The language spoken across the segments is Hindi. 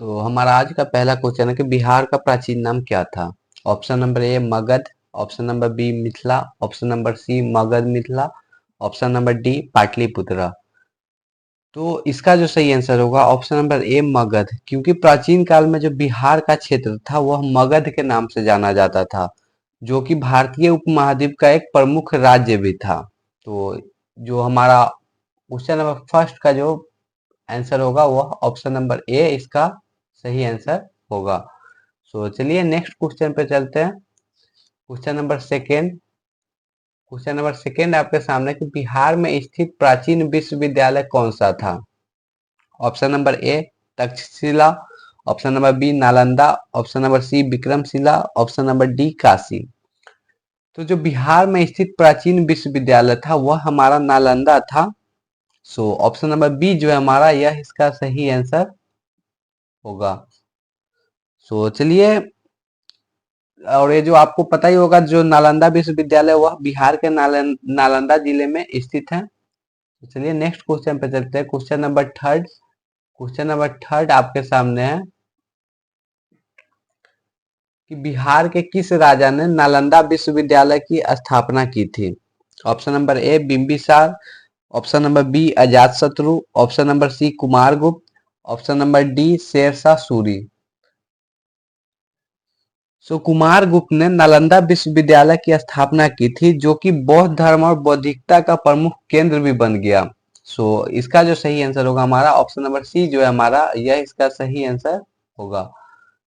तो हमारा आज का पहला क्वेश्चन है कि बिहार का प्राचीन नाम क्या था। Option number A Magadh, option number B Mithila, option number C Magadh Mithila, option number D Pataliputra. तो इसका जो सही आंसर होगा ऑप्शन नंबर ए मगध, क्योंकि प्राचीन काल में जो बिहार का क्षेत्र था वह मगध के नाम से जाना जाता था, जो कि भारतीय उपमहाद्वीप का एक प्रमुख राज्य भी था। तो जो हमारा क्वेश्चन नंबर फर्स्ट का जो आंसर होगा वह ऑप्शन नंबर ए इसका सही आंसर होगा। सो चलिए नेक्स्ट क्वेश्चन पे चलते हैं। क्वेश्चन नंबर सेकेंड आपके सामने कि बिहार में स्थित प्राचीन विश्वविद्यालय कौन सा था। Option number A Takshashila, option number B Nalanda, option number C Vikramshila, option number D Kashi. तो जो बिहार में स्थित प्राचीन विश्वविद्यालय था वह हमारा नालंदा था। सो ऑप्शन नंबर बी जो है हमारा यह इसका सही आंसर होगा। सो चलिए, और ये जो आपको पता ही होगा जो नालंदा विश्वविद्यालय वह बिहार के नालंदा जिले में स्थित है। तो चलिए नेक्स्ट क्वेश्चन पे चलते हैं। क्वेश्चन नंबर थर्ड आपके सामने है कि बिहार के किस राजा ने नालंदा विश्वविद्यालय की स्थापना की थी। Option number A Bimbisara, option number B Ajatashatru, option number C Kumaragupta, option number D Sher Shah Suri. Kumaragupta ने नालंदा विश्वविद्यालय की स्थापना की थी, जो कि बौद्ध धर्म और बौद्धिकता का प्रमुख केंद्र भी बन गया। इसका जो सही आंसर होगा हमारा ऑप्शन नंबर सी जो है हमारा यह इसका सही आंसर होगा।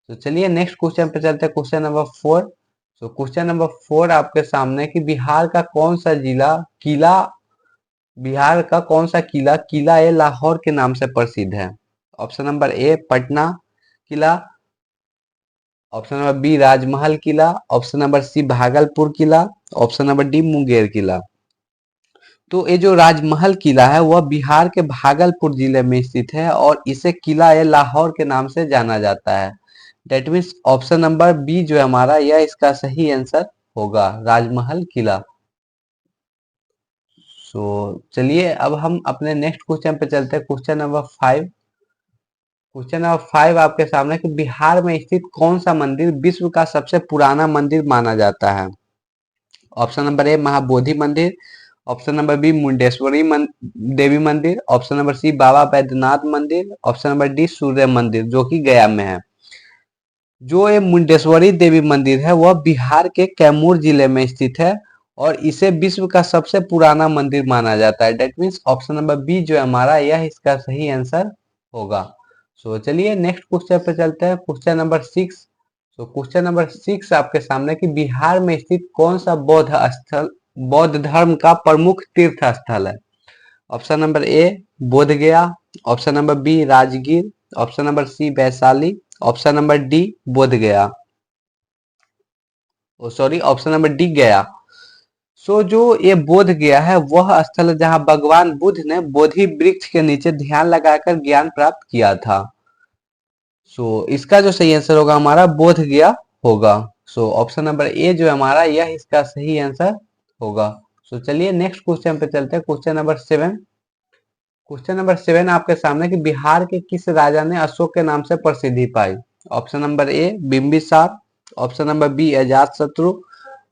तो चलिए नेक्स्ट क्वेश्चन पे चलते हैं। क्वेश्चन नंबर 4 आपके सामने कि बिहार का कौन सा किला किला ए लाहौर के नाम से प्रसिद्ध है। ऑप्शन नंबर ए पटना किला, ऑप्शन नंबर बी राजमहल किला, ऑप्शन नंबर सी भागलपुर किला, ऑप्शन नंबर डी मुंगेर किला। तो ये जो राजमहल किला है वह बिहार के भागलपुर जिले में स्थित है और इसे किला ए लाहौर के नाम से जाना जाता है। That means option number B जो है हमारा यह इसका सही आंसर होगा, राजमहल किला। चलिए अब हम अपने नेक्स्ट क्वेश्चन पे चलते हैं। क्वेश्चन नंबर 5 आपके सामने कि बिहार में स्थित कौन सा मंदिर विश्व का सबसे पुराना मंदिर माना जाता है। ऑप्शन नंबर ए महाबोधि मंदिर, ऑप्शन नंबर बी मुंडेश्वरी देवी मंदिर, ऑप्शन नंबर सी बाबा बैद्यनाथ मंदिर, ऑप्शन नंबर डी सूर्य मंदिर जो कि गया में है। जो ये मुंडेश्वरी देवी मंदिर है वह बिहार के कैमूर जिले में स्थित है और इसे विश्व का सबसे पुराना मंदिर माना जाता है। That means option number B जो है हमारा यह इसका सही आंसर होगा। चलिए नेक्स्ट क्वेश्चन पे चलते हैं। क्वेश्चन नंबर 6 आपके सामने कि बिहार में स्थित कौन सा बौद्ध धर्म का प्रमुख तीर्थ स्थल है। Option number A Bodh Gaya, option number B Rajgir, option number C Vaishali, option number D Bodh Gaya, option number D गया। जो ये बोध गया है वह स्थल है जहां भगवान बुद्ध ने बोधि वृक्ष के नीचे ध्यान लगाकर ज्ञान प्राप्त किया था। इसका जो सही आंसर होगा हमारा बोध गया होगा। ऑप्शन नंबर ए जो है हमारा यह इसका सही आंसर होगा। चलिए नेक्स्ट क्वेश्चन पे चलते हैं। क्वेश्चन नंबर 7 आपके सामने कि बिहार के किस राजा ने अशोक के नाम से प्रसिद्धि पाई। Option number A Bimbisara, option number B Ajatashatru,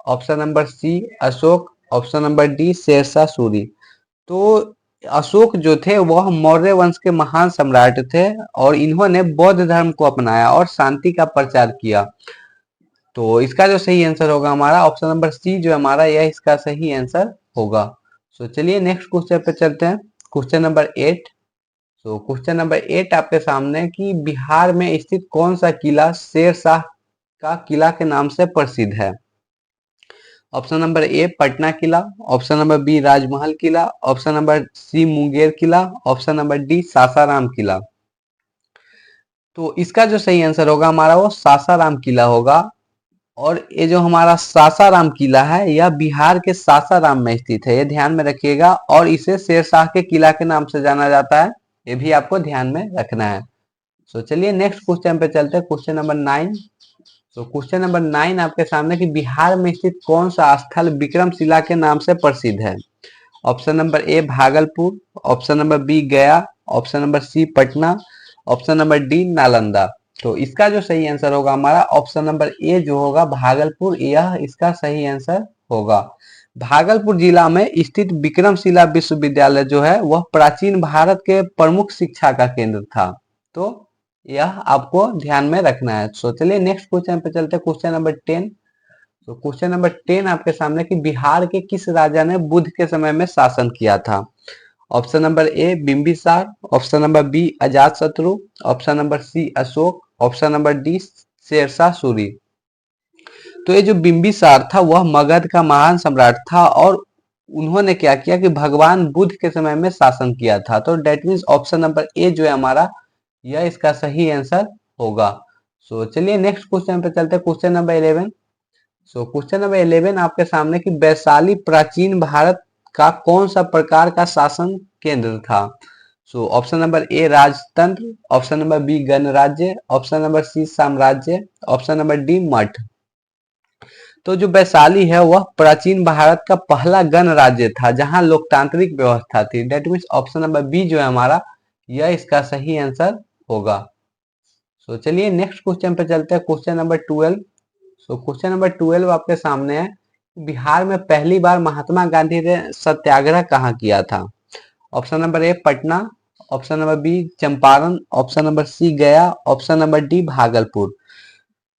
option number C Ashoka, option number D Sher Shah Suri. तो अशोक जो थे वह मौर्य वंश के महान सम्राट थे और इन्होंने बौद्ध धर्म को अपनाया और शांति का प्रचार किया। तो इसका जो सही आंसर होगा हमारा ऑप्शन नंबर सी जो हमारा यह इसका सही आंसर होगा। चलिए नेक्स्ट क्वेश्चन पे चलते हैं। क्वेश्चन नंबर 8 आपके सामने कि बिहार में स्थित कौन सा किला शेरशाह का किला के नाम से प्रसिद्ध है। ऑप्शन नंबर ए पटना किला, ऑप्शन नंबर बी राजमहल किला, ऑप्शन नंबर सी मुंगेर किला, ऑप्शन नंबर डी सासाराम किला। तो इसका जो सही आंसर होगा हमारा वो सासाराम किला होगा। और ये जो हमारा सासाराम किला है यह बिहार के सासाराम में स्थित है, ये ध्यान में रखिएगा। और इसे शेरशाह के किला के नाम से जाना जाता है, ये भी आपको ध्यान में रखना है। चलिए नेक्स्ट क्वेश्चन पे चलते हैं। क्वेश्चन नंबर 9 आपके सामने कि बिहार में स्थित कौन सा स्थल विक्रमशिला के नाम से प्रसिद्ध है। Option number A Bhagalpur, option number B Gaya, option number C Patna, option number D Nalanda. तो इसका जो सही आंसर होगा हमारा ऑप्शन नंबर ए जो होगा भागलपुर, यह इसका सही आंसर होगा। भागलपुर जिला में स्थित विक्रमशिला विश्वविद्यालय जो है वह प्राचीन भारत के प्रमुख शिक्षा का केंद्र था। तो यह आपको ध्यान में रखना है। तो चलिए नेक्स्ट क्वेश्चन पे चलते हैं, क्वेश्चन नंबर 10। तो क्वेश्चन नंबर 10 आपके सामने कि बिहार के किस राजा ने बुद्ध के समय में शासन किया था? Option number A Bimbisara, option number B Ajatashatru, option number C Ashoka, option number D Sher Shah Suri. तो ये जो बिंबिसार था वह मगध का महान सम्राट था और उन्होंने क्या किया कि भगवान बुद्ध के समय में शासन किया था। तो डेट मीन्स ऑप्शन नंबर ए जो है हमारा यह इसका सही आंसर होगा। सो चलिए नेक्स्ट क्वेश्चन पे चलते हैं, क्वेश्चन नंबर 11। सो क्वेश्चन नंबर 11 आपके सामने कि वैशाली प्राचीन भारत का कौन सा प्रकार का शासन केंद्र था? सो ऑप्शन नंबर ए राजतंत्र, ऑप्शन नंबर बी गणराज्य, ऑप्शन नंबर सी साम्राज्य, ऑप्शन नंबर डी मठ। तो जो वैशाली है वह प्राचीन भारत का पहला गणराज्य था जहां लोकतांत्रिक व्यवस्था थी। That means option number B जो है हमारा यह इसका सही आंसर होगा। सो चलिए नेक्स्ट क्वेश्चन पे चलते हैं, क्वेश्चन नंबर 12। सो क्वेश्चन नंबर 12 आपके सामने है, बिहार में पहली बार महात्मा गांधी ने सत्याग्रह कहाँ किया था? Option number A Patna, option number B Champaran, option number C Gaya, option number D Bhagalpur.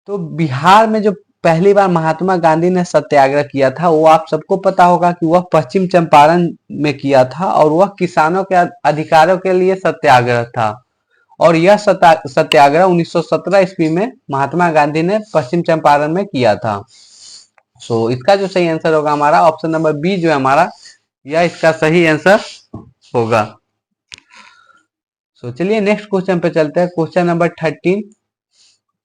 तो बिहार में जो पहली बार महात्मा गांधी ने सत्याग्रह किया था वो आप सबको पता होगा कि वह पश्चिम चंपारण में किया था और वह किसानों के अधिकारों के लिए सत्याग्रह था। और यह सत्याग्रह 1917 ईस्वी में महात्मा गांधी ने पश्चिम चंपारण में किया था। सो इसका जो सही आंसर होगा हमारा ऑप्शन नंबर बी जो है हमारा यह इसका सही आंसर होगा। सो चलिए नेक्स्ट क्वेश्चन पे चलते हैं, क्वेश्चन नंबर 13।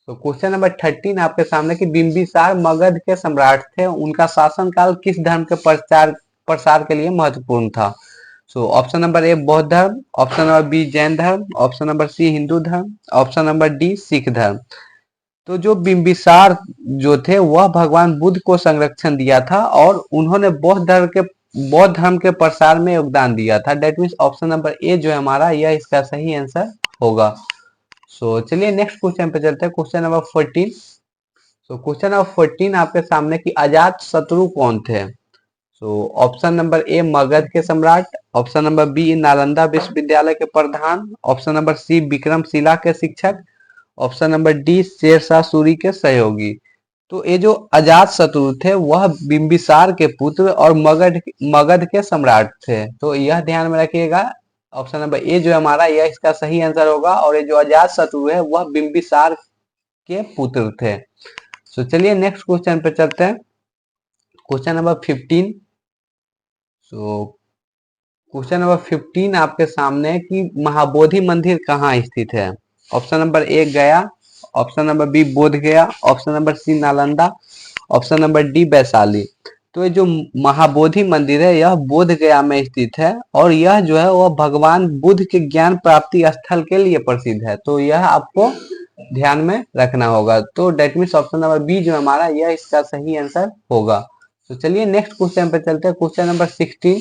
तो क्वेश्चन नंबर 13 आपके सामने कि बिंबिसार मगध के सम्राट थे, उनका शासनकाल किस धर्म के प्रसार के लिए महत्वपूर्ण था? सो ऑप्शन नंबर ए बौद्ध धर्म, ऑप्शन नंबर बी जैन धर्म, ऑप्शन नंबर सी हिंदू धर्म, ऑप्शन नंबर डी सिख धर्म। तो जो बिंबिसार जो थे वह भगवान बुद्ध को संरक्षण दिया था और उन्होंने बौद्ध धर्म के प्रसार में योगदान दिया था। डेट मीन्स ऑप्शन नंबर ए जो है हमारा यह इसका सही आंसर होगा। सो चलिए नेक्स्ट क्वेश्चन पे चलते हैं, question number 14। So question number 14 आपके सामने कि अजात शत्रु कौन थे? So option number A Magadh के सम्राट, ऑप्शन नंबर बी नालंदा विश्वविद्यालय के प्रधान, ऑप्शन नंबर सी विक्रमशिला के शिक्षक, option number D Sher Shah Suri के सहयोगी। तो ये जो अजात शत्रु थे वह बिंबिसार के पुत्र और मगध के सम्राट थे। तो यह ध्यान में रखिएगा, ऑप्शन नंबर ए जो है हमारा यह इसका सही आंसर होगा और ये जो अजात शत्रु है वह बिंबिसार के पुत्र थे। तो चलिए नेक्स्ट क्वेश्चन पे चलते हैं, क्वेश्चन नंबर 15। सो क्वेश्चन नंबर 15 आपके सामने कि महाबोधि मंदिर कहाँ स्थित है? Option number A Gaya, option number B Bodh Gaya, option number C Nalanda, option number D Vaishali. तो ये जो महाबोधि मंदिर है यह बोध गया में स्थित है और यह जो है वह भगवान बुद्ध के ज्ञान प्राप्ति स्थल के लिए प्रसिद्ध है। तो यह आपको ध्यान में रखना होगा। तो that means option number B जो हमारा यह इसका सही आंसर होगा। तो चलिए नेक्स्ट क्वेश्चन पे चलते हैं, क्वेश्चन नंबर 16।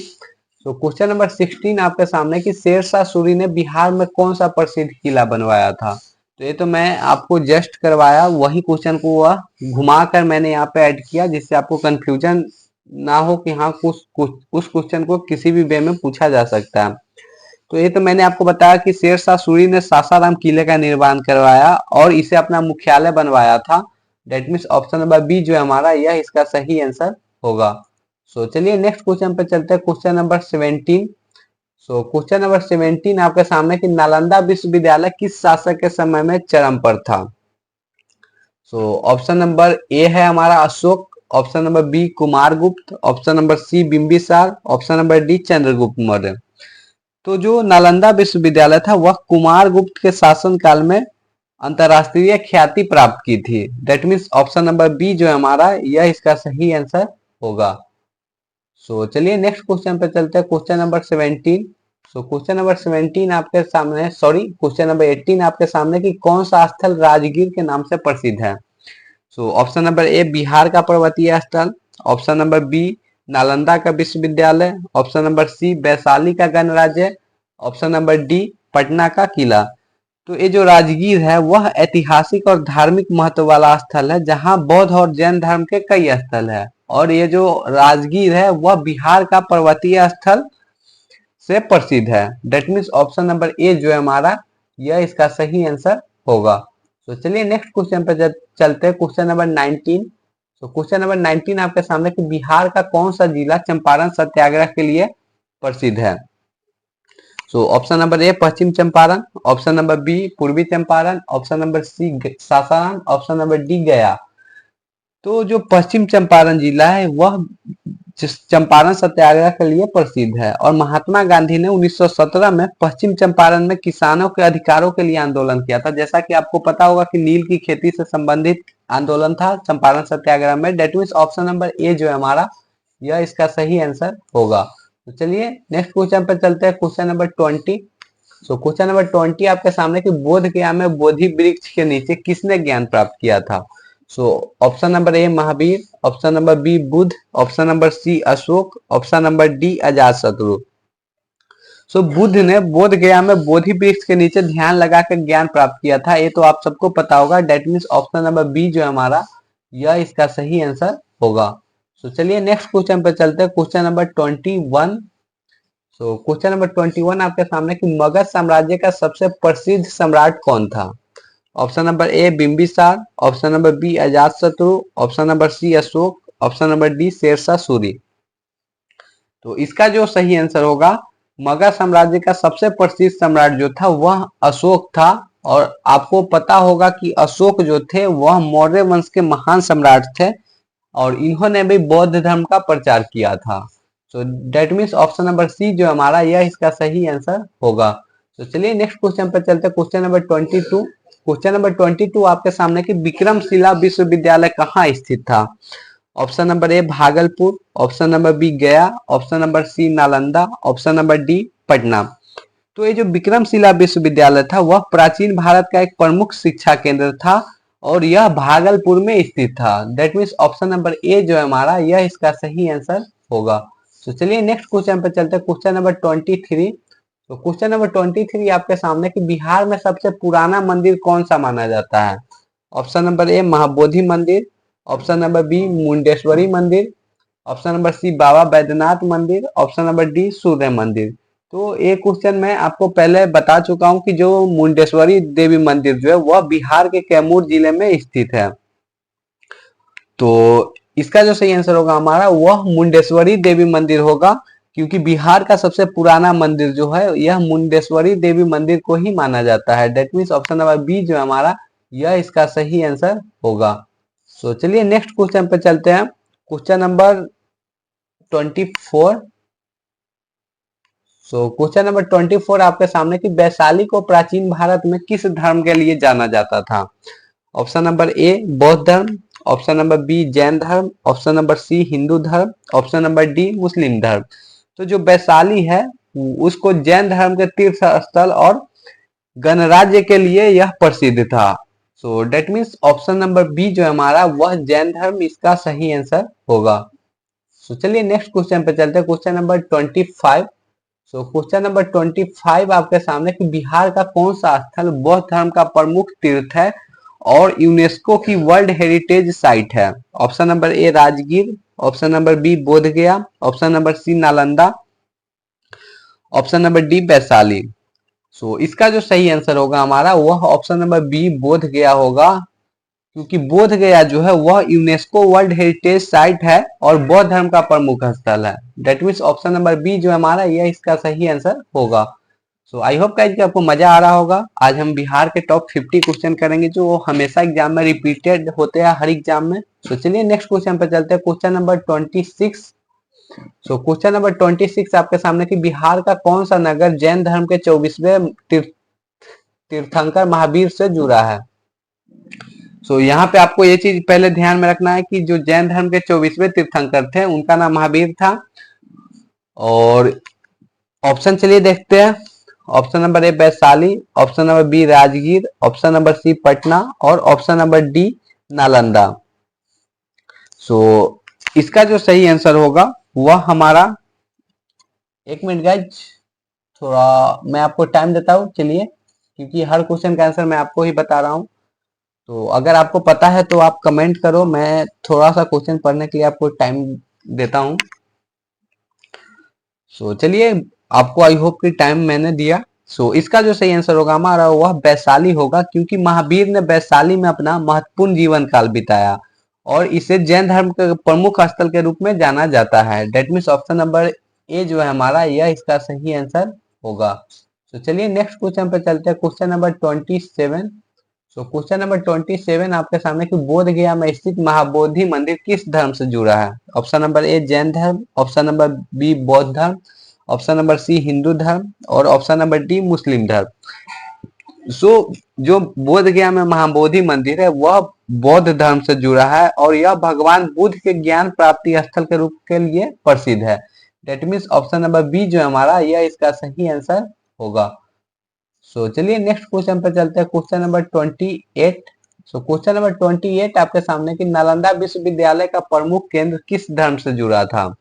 तो क्वेश्चन नंबर 16 आपके सामने कि शेरशाह सूरी ने बिहार में कौन सा प्रसिद्ध किला बनवाया था? तो ये तो मैं आपको जस्ट करवाया, वही क्वेश्चन को वह घुमाकर मैंने यहाँ पे ऐड किया जिससे आपको कंफ्यूजन ना हो कि हाँ उस क्वेश्चन को किसी भी वे में पूछा जा सकता है। तो ये तो मैंने आपको बताया कि शेरशाह सूरी ने सासाराम किले का निर्माण करवाया और इसे अपना मुख्यालय बनवाया था। That means option number B जो है हमारा यह इसका सही आंसर होगा। सो चलिए नेक्स्ट क्वेश्चन पे चलते हैं, क्वेश्चन नंबर 17। सो क्वेश्चन नंबर 17 आपके सामने कि नालंदा विश्वविद्यालय किस शासक के समय में चरम पर था? सो ऑप्शन नंबर ए है हमारा Ashoka, option number B Kumaragupta, option number C Bimbisara, option number D Chandragupta Maurya. तो जो नालंदा विश्वविद्यालय था वह कुमारगुप्त के शासन काल में अंतरराष्ट्रीय ख्याति प्राप्त की थी। That means option number B जो है हमारा यह इसका सही आंसर होगा। सो चलिए नेक्स्ट क्वेश्चन पे चलते हैं, क्वेश्चन नंबर 17। सो क्वेश्चन नंबर 17 आपके सामने क्वेश्चन नंबर 18 आपके सामने कि कौन सा स्थल राजगीर के नाम से प्रसिद्ध है? सो ऑप्शन नंबर ए बिहार का पर्वतीय स्थल, ऑप्शन नंबर बी नालंदा का विश्वविद्यालय, ऑप्शन नंबर सी वैशाली का गणराज्य, ऑप्शन नंबर डी पटना का किला। तो ये जो राजगीर है वह ऐतिहासिक और धार्मिक महत्व वाला स्थल है, जहां बौद्ध और जैन धर्म के कई स्थल है। और ये जो राजगीर है वह बिहार का पर्वतीय स्थल से प्रसिद्ध है। डेट मीन्स ऑप्शन नंबर ए जो है हमारा, यह इसका सही आंसर होगा। तो चलिए नेक्स्ट क्वेश्चन पे चलते हैं, क्वेश्चन नंबर 19। तो क्वेश्चन नंबर 19 आपके सामने कि बिहार का कौन सा जिला चंपारण सत्याग्रह के लिए प्रसिद्ध है। सो ऑप्शन नंबर ए पश्चिम चंपारण, ऑप्शन नंबर बी पूर्वी Champaran, option number C Sasaram, option number D Gaya. तो जो पश्चिम चंपारण जिला है वह चंपारण सत्याग्रह के लिए प्रसिद्ध है, और महात्मा गांधी ने 1917 में पश्चिम चंपारण में किसानों के अधिकारों के लिए आंदोलन किया था। जैसा कि आपको पता होगा कि नील की खेती से संबंधित आंदोलन था चंपारण सत्याग्रह में। डेट मीन्स ऑप्शन नंबर ए जो है हमारा, यह इसका सही आंसर होगा। तो चलिए नेक्स्ट क्वेश्चन पर चलते हैं, क्वेश्चन नंबर 20। सो क्वेश्चन नंबर 20 आपके सामने कि बोध गया में बोधि वृक्ष के नीचे किसने ज्ञान प्राप्त किया था। So option number A Mahavira, option number B Buddha, option number C Ashoka, option number D Ajatashatru. So Buddha ने बोध गया में बोधि वृक्ष के नीचे ध्यान लगा कर ज्ञान प्राप्त किया था, ये तो आप सबको पता होगा। That means option number B जो है हमारा, यह इसका सही आंसर होगा। सो चलिए नेक्स्ट क्वेश्चन पर चलते हैं, क्वेश्चन नंबर 21। सो क्वेश्चन नंबर 21 आपके सामने कि मगध साम्राज्य का सबसे प्रसिद्ध सम्राट कौन था। Option number A Bimbisara, option number B Ajatashatru, option number C Ashoka, option number D Sher Shah Suri. तो इसका जो सही आंसर होगा, मगध साम्राज्य का सबसे प्रसिद्ध सम्राट जो था वह अशोक था। और आपको पता होगा कि अशोक जो थे वह मौर्य वंश के महान सम्राट थे, और इन्होंने भी बौद्ध धर्म का प्रचार किया था। So that means option number C जो हमारा, यह इसका सही आंसर होगा। तो चलिए नेक्स्ट क्वेश्चन पर चलते हैं, क्वेश्चन नंबर 22। क्वेश्चन नंबर 22 आपके सामने कि विक्रमशिला विश्वविद्यालय कहाँ स्थित था। Option number A Bhagalpur, option number B Gaya, option number C Nalanda, option number D Patna. तो ये जो विक्रमशिला विश्वविद्यालय था वह प्राचीन भारत का एक प्रमुख शिक्षा केंद्र था, और यह भागलपुर में स्थित था। दैट मीन्स ऑप्शन नंबर ए जो है हमारा, यह इसका सही आंसर होगा। तो चलिए नेक्स्ट क्वेश्चन पर चलते हैं, क्वेश्चन नंबर 23। तो क्वेश्चन नंबर 23 आपके सामने कि बिहार में सबसे पुराना मंदिर कौन सा माना जाता है। ऑप्शन नंबर ए महाबोधि मंदिर, ऑप्शन नंबर बी मुंडेश्वरी मंदिर, ऑप्शन नंबर सी बाबा बैद्यनाथ मंदिर, ऑप्शन नंबर डी सूर्य मंदिर। तो ये क्वेश्चन मैं आपको पहले बता चुका हूं कि जो मुंडेश्वरी देवी मंदिर जो है वह बिहार के कैमूर जिले में स्थित है। तो इसका जो सही आंसर होगा हमारा, वह मुंडेश्वरी देवी मंदिर होगा, क्योंकि बिहार का सबसे पुराना मंदिर जो है यह मुंडेश्वरी देवी मंदिर को ही माना जाता है। That means option number B जो है हमारा, यह इसका सही आंसर होगा। सो चलिए नेक्स्ट क्वेश्चन पे चलते हैं, क्वेश्चन नंबर 24। सो क्वेश्चन नंबर 24 आपके सामने कि वैशाली को प्राचीन भारत में किस धर्म के लिए जाना जाता था। ऑप्शन नंबर ए बौद्ध धर्म, ऑप्शन नंबर बी जैन धर्म, ऑप्शन नंबर सी हिंदू धर्म, ऑप्शन नंबर डी मुस्लिम धर्म। तो जो वैशाली है उसको जैन धर्म के तीर्थ स्थल और गणराज्य के लिए यह प्रसिद्ध था। So that means option number B जो है हमारा, वह जैन धर्म इसका सही आंसर होगा। सो चलिए नेक्स्ट क्वेश्चन पे चलते हैं, क्वेश्चन नंबर 25। सो क्वेश्चन नंबर 25 आपके सामने कि बिहार का कौन सा स्थल बौद्ध धर्म का प्रमुख तीर्थ है और यूनेस्को की वर्ल्ड हेरिटेज साइट है। Option number A Rajgir, option number B Bodh Gaya, option number C Nalanda, option number D Vaishali. So इसका जो सही आंसर होगा हमारा, वह ऑप्शन नंबर बी बोध गया होगा, क्योंकि बोध गया जो है वह यूनेस्को वर्ल्ड हेरिटेज साइट है और बौद्ध धर्म का प्रमुख स्थल है। That means option number B जो हमारा, यह इसका सही आंसर होगा। सो आई होप गाइस कि आपको मजा आ रहा होगा। आज हम बिहार के टॉप 50 क्वेश्चन करेंगे जो हमेशा एग्जाम में रिपीटेड होते हैं हर एग्जाम में। तो चलिए नेक्स्ट क्वेश्चन पर चलते हैं, क्वेश्चन नंबर 26। सो क्वेश्चन नंबर 26 आपके सामने कि बिहार का कौन सा नगर जैन धर्म के 24वें तीर्थंकर महावीर से जुड़ा है। सो यहाँ पे आपको ये चीज पहले ध्यान में रखना है कि जो जैन धर्म के 24वें तीर्थंकर थे उनका नाम महावीर था। और ऑप्शन चलिए देखते हैं, option number A Vaishali, option number B Rajgir, option number C Patna और option number D Nalanda. So इसका जो सही आंसर होगा वह हमारा, एक मिनट गाइज थोड़ा मैं आपको टाइम देता हूं। चलिए क्योंकि हर क्वेश्चन का आंसर मैं आपको ही बता रहा हूँ। तो अगर आपको पता है तो आप कमेंट करो, मैं थोड़ा सा क्वेश्चन पढ़ने के लिए आपको टाइम देता हूँ। सो चलिए, आपको आई होप कि टाइम मैंने दिया। सो इसका जो सही आंसर होगा हमारा वह वैशाली होगा, क्योंकि महावीर ने वैशाली में अपना महत्वपूर्ण जीवन काल बिताया और इसे जैन धर्म के प्रमुख स्थल के रूप में जाना जाता है। डेट मीन्स ऑप्शन नंबर ए जो है हमारा, यह इसका सही आंसर होगा। तो चलिए नेक्स्ट क्वेश्चन पे चलते हैं, क्वेश्चन नंबर 27। सो क्वेश्चन नंबर 27 आपके सामने कि बोध गया में स्थित महाबोधि मंदिर किस धर्म से जुड़ा है? ऑप्शन नंबर ए जैन धर्म, ऑप्शन नंबर बी बौद्ध धर्म, ऑप्शन नंबर सी हिंदू धर्म और ऑप्शन नंबर डी मुस्लिम धर्म। सो जो बोध गया में महाबोधि मंदिर है वह बौद्ध धर्म से जुड़ा है और यह भगवान बुद्ध के ज्ञान प्राप्ति स्थल के रूप के लिए प्रसिद्ध है। That means option number B जो हमारा, यह इसका सही आंसर होगा। सो चलिए नेक्स्ट क्वेश्चन पर चलते हैं, क्वेश्चन नंबर 28। सो क्वेश्चन नंबर 28 आपके सामने कि नालंदा विश्वविद्यालय का प्रमुख केंद्र किस धर्म से जुड़ा था?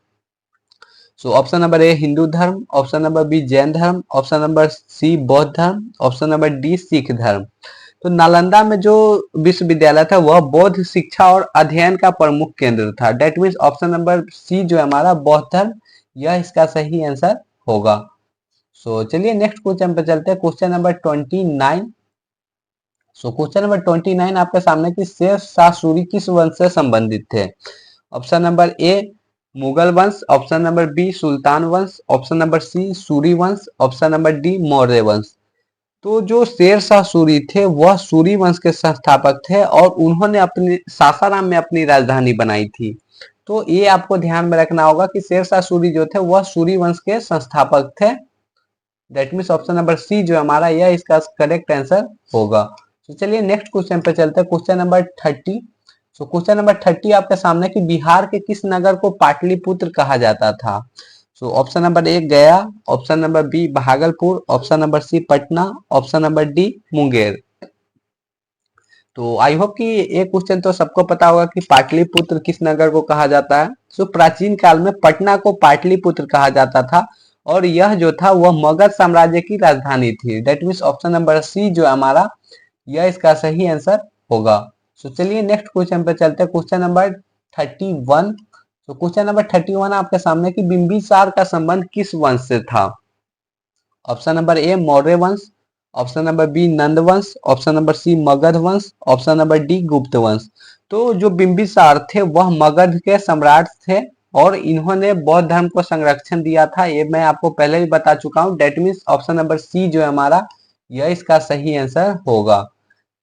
सो ऑप्शन नंबर ए हिंदू धर्म, ऑप्शन नंबर बी जैन धर्म, ऑप्शन नंबर सी बौद्ध धर्म, ऑप्शन नंबर डी सिख धर्म। तो नालंदा में जो विश्वविद्यालय था वह बौद्ध शिक्षा और अध्ययन का प्रमुख केंद्र था। That means option number C जो है हमारा बौद्ध धर्म, यह इसका सही आंसर होगा। सो चलिए नेक्स्ट क्वेश्चन पे चलते हैं, क्वेश्चन नंबर 29। सो क्वेश्चन नंबर 29 आपके सामने कि शेर शाह सूरी किस वंश से संबंधित थे? ऑप्शन नंबर ए मुगल वंश, ऑप्शन नंबर बी सुल्तान वंश, ऑप्शन नंबर सी सूरी वंश, ऑप्शन नंबर डी मौर्य वंश। तो जो शेर शाह सूरी थे वह सूरी वंश के संस्थापक थे और उन्होंने अपनी सासाराम में अपनी राजधानी बनाई थी। तो ये आपको ध्यान में रखना होगा कि शेर शाह सूरी जो थे वह सूरी वंश के संस्थापक थे। That means option number C जो हमारा, यह इसका करेक्ट आंसर होगा। तो चलिए नेक्स्ट क्वेश्चन पे चलते हैं, क्वेश्चन नंबर 30। सो क्वेश्चन नंबर 30 आपके सामने कि बिहार के किस नगर को पाटलिपुत्र कहा जाता था? So option number A Gaya, option number B Bhagalpur, option number C Patna, option number D Munger. तो आई होप कि ये क्वेश्चन तो सबको पता होगा कि पाटलिपुत्र किस नगर को कहा जाता है। सो प्राचीन काल में पटना को पाटलिपुत्र कहा जाता था और यह जो था वह मगध साम्राज्य की राजधानी थी। That means option number C जो हमारा, यह इसका सही आंसर होगा। सो चलिए नेक्स्ट क्वेश्चन पे चलते हैं, क्वेश्चन नंबर 31। तो क्वेश्चन नंबर 31 आपके सामने कि बिंबिसार का संबंध किस वंश से था? ऑप्शन नंबर ए मौर्य वंश, ऑप्शन नंबर बी नंद वंश, ऑप्शन नंबर सी मगध वंश, ऑप्शन नंबर डी गुप्त वंश। तो जो बिंबिसार थे वह मगध के सम्राट थे और इन्होंने बौद्ध धर्म को संरक्षण दिया था, ये मैं आपको पहले भी बता चुका हूँ। That means option number C जो है हमारा, यह इसका सही आंसर होगा,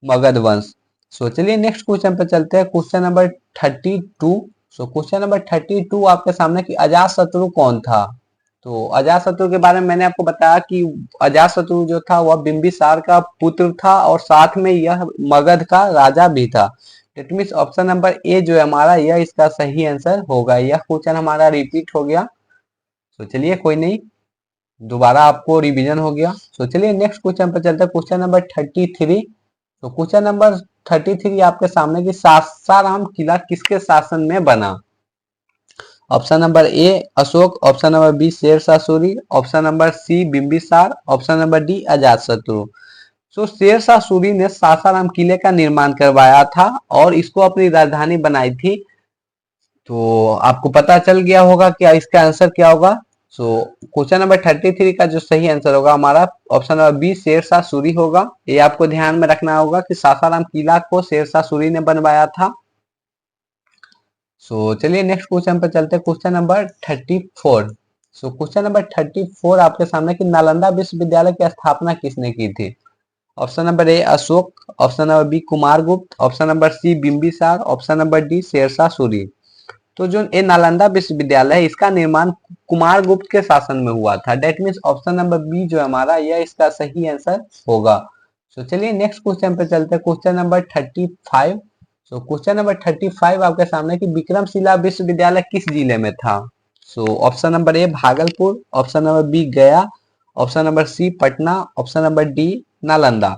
मगध वंश। सो चलिए नेक्स्ट क्वेश्चन पे चलते हैं, क्वेश्चन नंबर 32। सो क्वेश्चन नंबर 32 आपके सामने कि अजातशत्रु कौन था? तो अजातशत्रु के बारे में मैंने आपको बताया कि अजातशत्रु जो था वह बिंबिसार का पुत्र था और साथ में यह मगध का राजा भी था। डेट मीन्स ऑप्शन नंबर ए जो है हमारा, यह इसका सही आंसर होगा। यह क्वेश्चन हमारा रिपीट हो गया, तो चलिए कोई नहीं, दोबारा आपको रिवीजन हो गया। तो चलिए नेक्स्ट क्वेश्चन पर चलते हैं, क्वेश्चन नंबर 33। तो क्वेश्चन नंबर 33 आपके सामने कि सासाराम किला किसके शासन में बना? Option number A Ashoka, option number B Sher Shah Suri, option number C Bimbisara, option number D Ajatashatru. So Sher Shah Suri ने सासाराम किले का निर्माण करवाया था और इसको अपनी राजधानी बनाई थी। तो आपको पता चल गया होगा कि इसका आंसर क्या होगा। सो क्वेश्चन नंबर 33 का जो सही आंसर होगा हमारा, option number B Sher Shah Suri होगा। ये आपको ध्यान में रखना होगा कि सासाराम किला को शेर शाह सूरी ने बनवाया था। सो चलिए नेक्स्ट क्वेश्चन पर चलते हैं, क्वेश्चन नंबर 34। सो क्वेश्चन नंबर 34 आपके सामने कि नालंदा विश्वविद्यालय की स्थापना किसने की थी? Option number A Ashoka, option number B Kumaragupta, option number C Bimbisara, option number D Sher Shah Suri. तो जो ये नालंदा विश्वविद्यालय है इसका निर्माण कुमारगुप्त के शासन में हुआ था। That means option number B जो हमारा, यह इसका सही आंसर होगा। तो चलिए नेक्स्ट क्वेश्चन पे चलते हैं, क्वेश्चन नंबर 35। सो क्वेश्चन नंबर 35 आपके सामने कि विक्रमशिला विश्वविद्यालय किस जिले में था? So option number A Bhagalpur, option number B Gaya, option number C Patna, option number D Nalanda.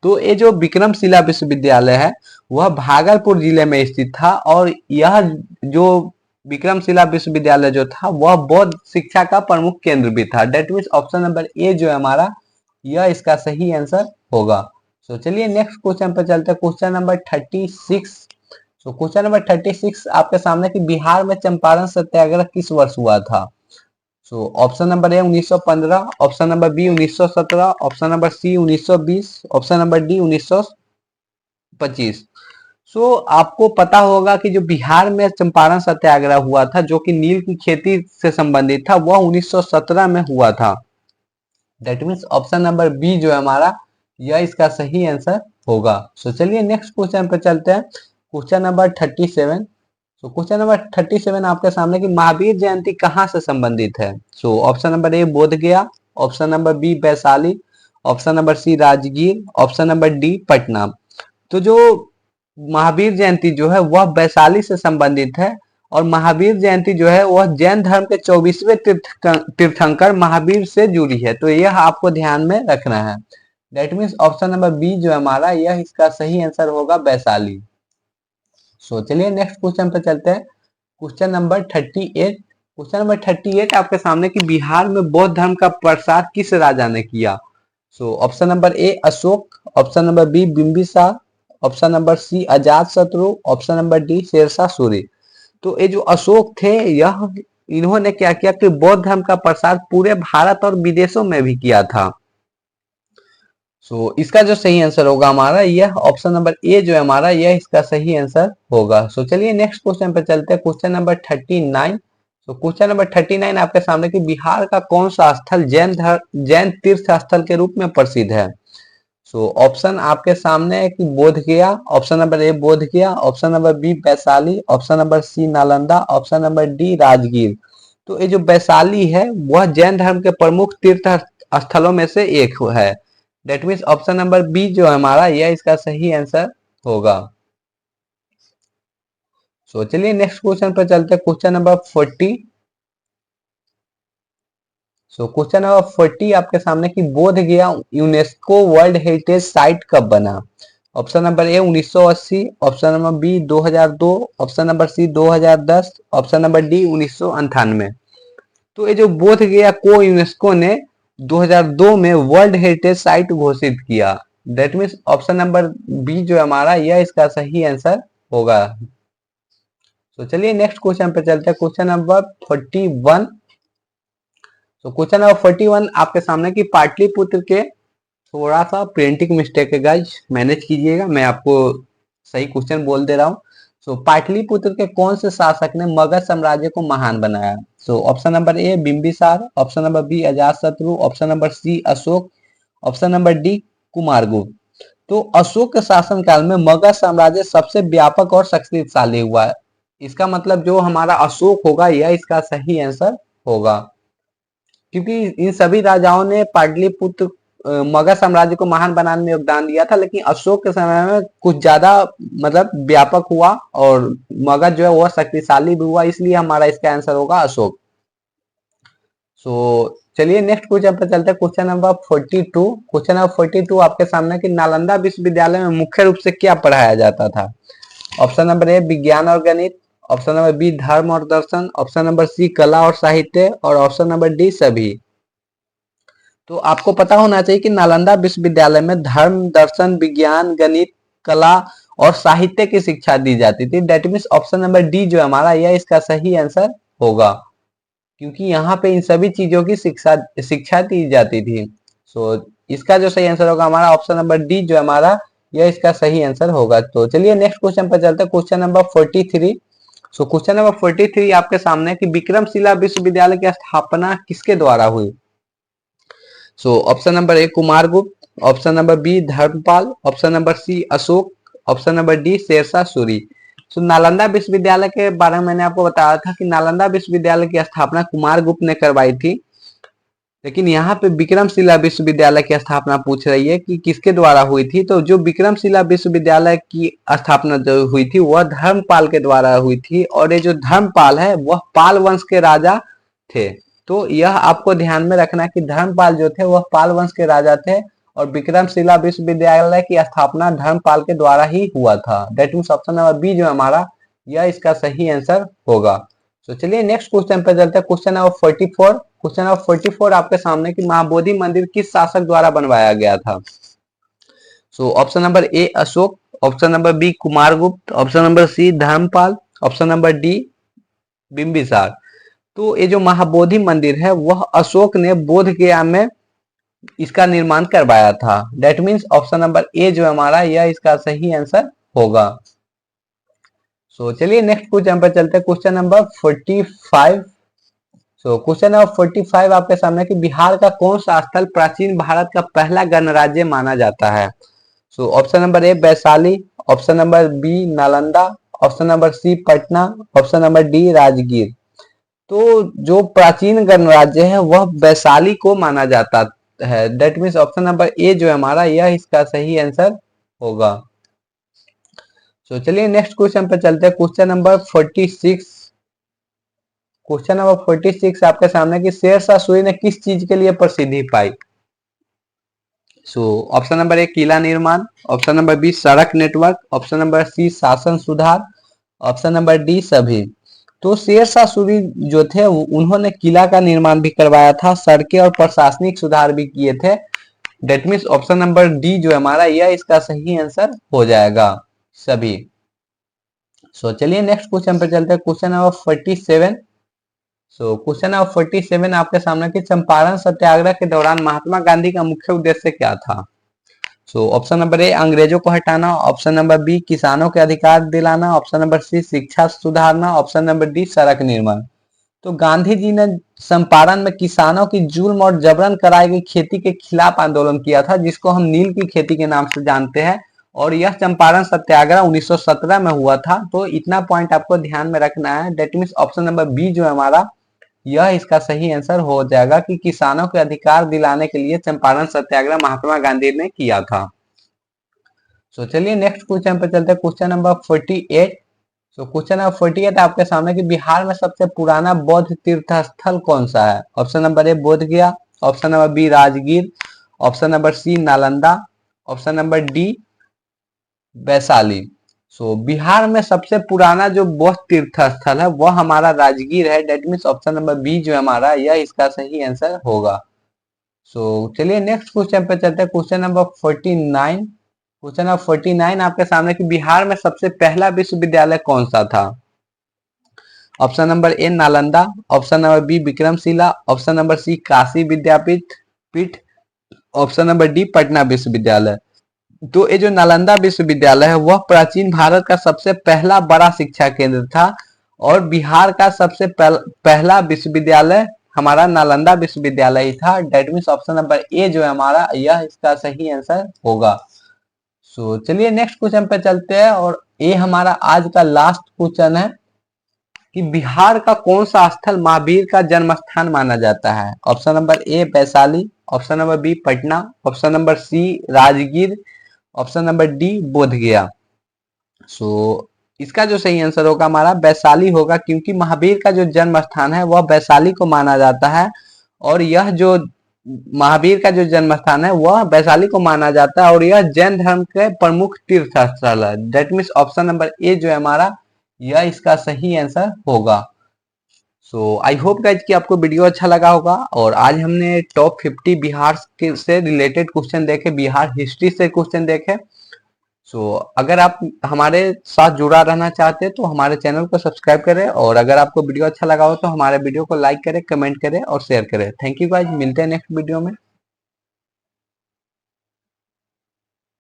तो ये जो विक्रमशिला विश्वविद्यालय है वह भागलपुर जिले में स्थित था और यह जो विक्रमशिला विश्वविद्यालय जो था वह बौद्ध शिक्षा का प्रमुख केंद्र भी था। डेट मीन्स ऑप्शन नंबर ए जो है हमारा, यह इसका सही आंसर होगा। तो चलिए नेक्स्ट क्वेश्चन पर चलते हैं, क्वेश्चन नंबर 36। तो क्वेश्चन नंबर 36 आपके सामने कि बिहार में चंपारण सत्याग्रह किस वर्ष हुआ था। So option number A 1915, option number B 1917, option number C 1920, option number D 1925। So आपको पता होगा कि जो बिहार में चंपारण सत्याग्रह हुआ था जो कि नील की खेती से संबंधित था, वह 1917 में हुआ था। That means option number B जो है हमारा, यह इसका सही आंसर होगा। सो चलिए नेक्स्ट क्वेश्चन पर चलते हैं, क्वेश्चन नंबर 37। तो क्वेश्चन नंबर 37 आपके सामने कि महावीर जयंती कहाँ से संबंधित है। So option number A Bodh Gaya, option number B Vaishali, option number C Rajgir, option number D Patna. तो जो महावीर जयंती जो है वह वैशाली से संबंधित है, और महावीर जयंती जो है वह जैन धर्म के 24वें तीर्थंकर महावीर से जुड़ी है। तो यह आपको ध्यान में रखना है। That means option number B जो है हमारा, यह इसका सही आंसर होगा वैशाली। सो चलिए नेक्स्ट क्वेश्चन पे चलते हैं, क्वेश्चन नंबर 38। क्वेश्चन नंबर 38 आपके सामने कि बिहार में बौद्ध धर्म का प्रसार किस राजा ने किया। So option number A Ashoka, option number B Bimbisara, option number C Ajatashatru, option number D Sher Shah Suri. तो ये जो अशोक थे, यह इन्होंने क्या किया कि बौद्ध धर्म का प्रसार पूरे भारत और विदेशों में भी किया था। इसका जो सही आंसर होगा हमारा, यह ऑप्शन नंबर ए जो है हमारा, यह इसका सही आंसर होगा। चलिए नेक्स्ट क्वेश्चन पे चलते हैं, क्वेश्चन नंबर 39। क्वेश्चन नंबर 39 आपके सामने कि बिहार का कौन सा स्थल जैन तीर्थ स्थल के रूप में प्रसिद्ध है। ऑप्शन आपके सामने है कि बोध Gaya, option number A Bodh Gaya, option number B Vaishali, option number C Nalanda, option number D Rajgir. तो ये जो वैशाली है वह जैन धर्म के प्रमुख तीर्थ स्थलों में से एक है। That means option number B जो है हमारा, यह इसका सही आंसर होगा। चलिए नेक्स्ट क्वेश्चन पर चलते हैं, क्वेश्चन नंबर 40। क्वेश्चन नंबर 40 आपके सामने कि बोध गया यूनेस्को वर्ल्ड हेरिटेज साइट कब बना। Option number A 1980, option number B 2002, option number C 2010, option number D 1998। तो ये जो बोध गया को यूनेस्को ने 2002 में वर्ल्ड हेरिटेज साइट घोषित किया। That means option number B जो है हमारा, यह इसका सही आंसर होगा। चलिए नेक्स्ट क्वेश्चन पे चलते हैं, क्वेश्चन नंबर 41। क्वेश्चन नंबर 41 आपके सामने की पाटलिपुत्र के, थोड़ा सा प्रिंटिंग मिस्टेक है गाइज, मैनेज कीजिएगा, मैं आपको सही क्वेश्चन बोल दे रहा हूँ। पाटलिपुत्र के कौन से शासक ने मगध साम्राज्य को महान बनाया। Option number A Bimbisara, option number B Ajatashatru, option number C Ashoka, option number D Kumaragupta. तो अशोक के शासनकाल में मगध साम्राज्य सबसे व्यापक और शक्तिशाली हुआ है। इसका मतलब जो हमारा अशोक होगा, यह इसका सही आंसर होगा, क्योंकि इन सभी राजाओं ने पाटलिपुत्र मगध साम्राज्य को महान बनाने में योगदान दिया था, लेकिन अशोक के समय में कुछ ज्यादा मतलब व्यापक हुआ और मगध जो है वह शक्तिशाली भी हुआ, इसलिए हमारा इसका आंसर होगा अशोक। चलिए नेक्स्ट क्वेश्चन पर चलते हैं, क्वेश्चन नंबर 42। क्वेश्चन नंबर 42 आपके सामने कि नालंदा विश्वविद्यालय में मुख्य रूप से क्या पढ़ाया जाता था। ऑप्शन नंबर ए विज्ञान और गणित, ऑप्शन नंबर बी धर्म और दर्शन, ऑप्शन नंबर सी कला और साहित्य, और ऑप्शन नंबर डी सभी। तो आपको पता होना चाहिए कि नालंदा विश्वविद्यालय में धर्म, दर्शन, विज्ञान, गणित, कला और साहित्य की शिक्षा दी जाती थी। That means option number D जो हमारा, यह इसका सही आंसर होगा, क्योंकि यहाँ पे इन सभी चीजों की शिक्षा दी जाती थी। इसका जो सही आंसर होगा हमारा ऑप्शन नंबर डी जो हमारा, यह इसका सही आंसर होगा। तो चलिए नेक्स्ट क्वेश्चन पर चलते हैं, क्वेश्चन नंबर 43। क्वेश्चन नंबर 43 आपके सामने कि विक्रमशिला विश्वविद्यालय की स्थापना किसके द्वारा हुई। Option number A Kumaragupta, option number B Dharmapala, option number C Ashoka, option number D Sher Shah Suri. Nalanda विश्वविद्यालय के बारे में मैंने आपको बताया था कि नालंदा विश्वविद्यालय की स्थापना कुमारगुप्त ने करवाई थी, लेकिन यहाँ पे विक्रमशिला विश्वविद्यालय की स्थापना पूछ रही है कि किसके द्वारा हुई थी। तो जो विक्रमशिला विश्वविद्यालय की स्थापना जो हुई थी वह धर्मपाल के द्वारा हुई थी, और ये जो धर्मपाल है वह पाल वंश के राजा थे। तो यह आपको ध्यान में रखना कि धर्मपाल जो थे वह पाल वंश के राजा थे, और विक्रमशिला विश्वविद्यालय की स्थापना धर्मपाल के द्वारा ही हुआ था। That means option number B जो हमारा, यह इसका सही आंसर होगा। चलिए नेक्स्ट क्वेश्चन पे चलते हैं, क्वेश्चन नंबर 44। क्वेश्चन नंबर 44 आपके सामने कि महाबोधि मंदिर किस शासक द्वारा बनवाया गया था। So option number A Ashoka, option number B Kumaragupta, option number C Dharmapala, option number D Bimbisara. तो ये जो महाबोधि मंदिर है वह अशोक ने बोध गया में इसका निर्माण करवाया था। दैट मीन्स ऑप्शन नंबर ए जो हमारा यह इसका सही आंसर होगा। सो चलिए नेक्स्ट क्वेश्चन पर चलते हैं, क्वेश्चन नंबर 45। सो क्वेश्चन नंबर 45 आपके सामने कि बिहार का कौन सा स्थल प्राचीन भारत का पहला गणराज्य माना जाता है। So option number A Vaishali, option number B Nalanda, option number C Patna, option number D Rajgir. तो जो प्राचीन गणराज्य है वह वैशाली को माना जाता है। दैट मीन्स ऑप्शन नंबर ए जो है हमारा यह इसका सही आंसर होगा। तो चलिए नेक्स्ट क्वेश्चन पे चलते हैं, क्वेश्चन नंबर 46। क्वेश्चन नंबर 46 आपके सामने कि शेरशाह सूरी ने किस चीज के लिए प्रसिद्धि पाई। सो ऑप्शन नंबर ए किला निर्माण, ऑप्शन नंबर बी सड़क नेटवर्क, ऑप्शन नंबर सी शासन सुधार, ऑप्शन नंबर डी सभी। तो शेरशाह सूरी जो थे उन्होंने किला का निर्माण भी करवाया था, सड़कें और प्रशासनिक सुधार भी किए थे। Date means option number D जो है हमारा यह इसका सही आंसर हो जाएगा, सभी। सो चलिए नेक्स्ट क्वेश्चन पे चलते हैं, क्वेश्चन नंबर 47। सो क्वेश्चन नंबर 47 आपके सामने कि चंपारण सत्याग्रह के दौरान महात्मा गांधी का मुख्य उद्देश्य क्या था। सो ऑप्शन नंबर ए अंग्रेजों को हटाना, ऑप्शन नंबर बी किसानों के अधिकार दिलाना, ऑप्शन नंबर सी शिक्षा सुधारना, ऑप्शन नंबर डी सड़क निर्माण। तो गांधी जी ने चंपारण में किसानों की जुल्म और जबरन कराई गई खेती के खिलाफ आंदोलन किया था, जिसको हम नील की खेती के नाम से जानते हैं। और यह चंपारण सत्याग्रह 1917 में हुआ था। तो इतना पॉइंट आपको ध्यान में रखना है। That means option number B जो है हमारा यह इसका सही आंसर हो जाएगा कि किसानों के अधिकार दिलाने के लिए चंपारण सत्याग्रह महात्मा गांधी ने किया था। सो चलिए नेक्स्ट क्वेश्चन पे चलते हैं, क्वेश्चन नंबर 48। सो क्वेश्चन नंबर 48 आपके सामने कि बिहार में सबसे पुराना बौद्ध तीर्थ स्थल कौन सा है। Option number A Bodh Gaya, option number B Rajgir, option number C Nalanda, option number D Vaishali. So Bihar में सबसे पुराना जो बौद्ध तीर्थ स्थल है वह हमारा राजगीर है। That means option number B जो है हमारा यह इसका सही आंसर होगा। सो चलिए नेक्स्ट क्वेश्चन पे चलते हैं, क्वेश्चन नंबर 49। क्वेश्चन नंबर 49 आपके सामने कि बिहार में सबसे पहला विश्वविद्यालय कौन सा था। Option number A Nalanda, option number B Vikramashila, option number C Kashi Vidyapith पीठ, ऑप्शन नंबर डी पटना विश्वविद्यालय। तो ये जो नालंदा विश्वविद्यालय है वह प्राचीन भारत का सबसे पहला बड़ा शिक्षा केंद्र था और बिहार का सबसे पहला विश्वविद्यालय हमारा नालंदा विश्वविद्यालय ही था। डेट मीन्स ऑप्शन नंबर ए जो है हमारा यह इसका सही आंसर होगा। सो चलिए नेक्स्ट क्वेश्चन पे चलते हैं और ये हमारा आज का लास्ट क्वेश्चन है कि बिहार का कौन सा स्थल महावीर का जन्म स्थान माना जाता है। Option number A Vaishali, option number B Patna, option number C Rajgir, option number D Bodh Gaya. सो इसका जो सही आंसर होगा हमारा वैशाली होगा, क्योंकि महावीर का जो जन्म स्थान है वह वैशाली को माना जाता है और यह जो महावीर का जो जन्म स्थान है वह वैशाली को माना जाता है और यह जैन धर्म के प्रमुख तीर्थ स्थल है। दैट मीन्स ऑप्शन नंबर ए जो है हमारा यह इसका सही आंसर होगा। सो आई होप गाइज कि आपको वीडियो अच्छा लगा होगा और आज हमने टॉप 50 बिहार के से रिलेटेड क्वेश्चन देखे, बिहार हिस्ट्री से क्वेश्चन देखे। सो अगर आप हमारे साथ जुड़ा रहना चाहते हैं तो हमारे चैनल को सब्सक्राइब करें और अगर आपको वीडियो अच्छा लगा हो तो हमारे वीडियो को लाइक करें, कमेंट करें और शेयर करें। थैंक यू गाइज, मिलते हैं नेक्स्ट वीडियो में।